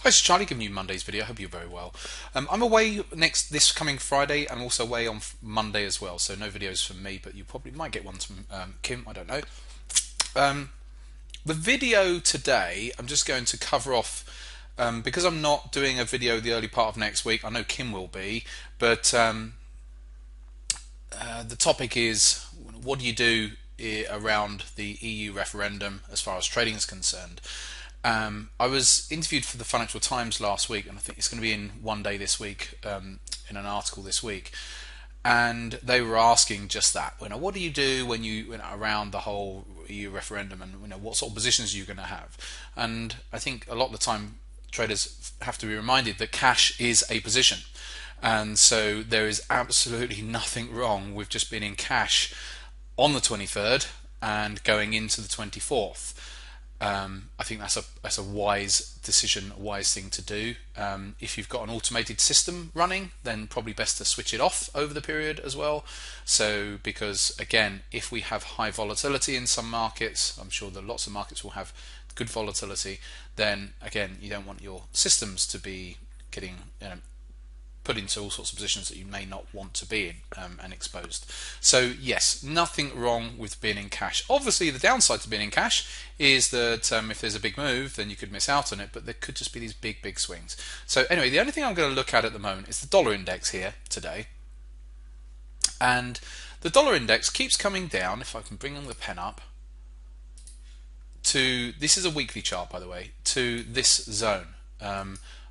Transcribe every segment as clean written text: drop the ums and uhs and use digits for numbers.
Hi, it's Charlie giving you Monday's video. I hope you're very well. I'm away this coming Friday and also away on Monday as well, so no videos from me, but you probably might get ones from Kim, I don't know. The video today, I'm just going to cover off, because I'm not doing a video the early part of next week, I know Kim will be, but the topic is what do you do around the EU referendum as far as trading is concerned. I was interviewed for the Financial Times last week, and I think it's going to be in one day this week, in an article this week. And they were asking just that. What do you do when you around the whole EU referendum, and what sort of positions are you going to have? And I think a lot of the time traders have to be reminded that cash is a position, and so there is absolutely nothing wrong with just being in cash on the 23rd and going into the 24th. I think that's a wise decision, a wise thing to do. If you've got an automated system running, then probably best to switch it off over the period as well. So, because again, if we have high volatility in some markets, I'm sure that lots of markets will have good volatility, then again, you don't want your systems to be getting put into all sorts of positions that you may not want to be in, and exposed. So yes, nothing wrong with being in cash. Obviously the downside to being in cash is that if there's a big move, then you could miss out on it, but there could just be these big swings. So anyway, the only thing I'm going to look at the moment is the dollar index here today, and the dollar index keeps coming down. If I can bring the pen up to, this is a weekly chart by the way, to this zone,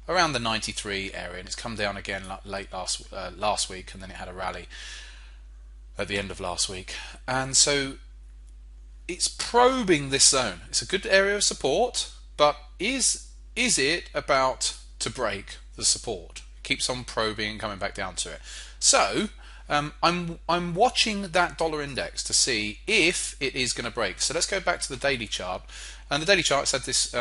around the 93 area, and it's come down again late last week, and then it had a rally at the end of last week, and so it's probing this zone. It's a good area of support, but is it about to break the support? It keeps on probing and coming back down to it. So I'm watching that dollar index to see if it is going to break. So let's go back to the daily chart, and the daily chart said this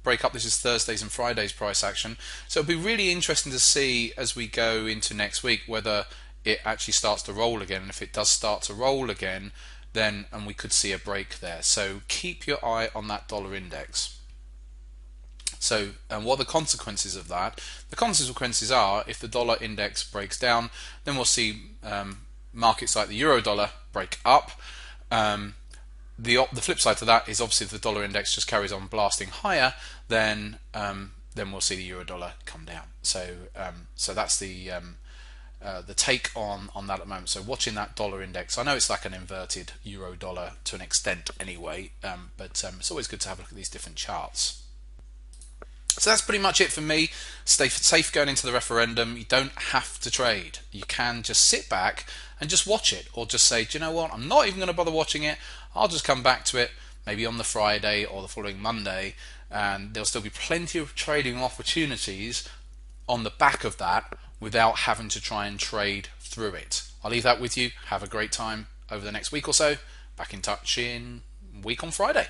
break up. This is Thursdays and Fridays price action, so it'll be really interesting to see as we go into next week whether it actually starts to roll again, and if it does start to roll again, then we could see a break there. So keep your eye on that dollar index. So, and what are the consequences of that? The consequences are, if the dollar index breaks down, then we'll see markets like the euro dollar break up. The flip side to that is obviously if the dollar index just carries on blasting higher, then we'll see the euro dollar come down. So that's the take on that at the moment. So watching that dollar index, I know it's like an inverted euro dollar to an extent anyway, but it's always good to have a look at these different charts. So that's pretty much it for me. Stay safe going into the referendum. You don't have to trade. You can just sit back and just watch it, or just say, do you know what, I'm not even going to bother watching it. I'll just come back to it maybe on the Friday or the following Monday, and there'll still be plenty of trading opportunities on the back of that without having to try and trade through it. I'll leave that with you. Have a great time over the next week or so. Back in touch in a week on Friday.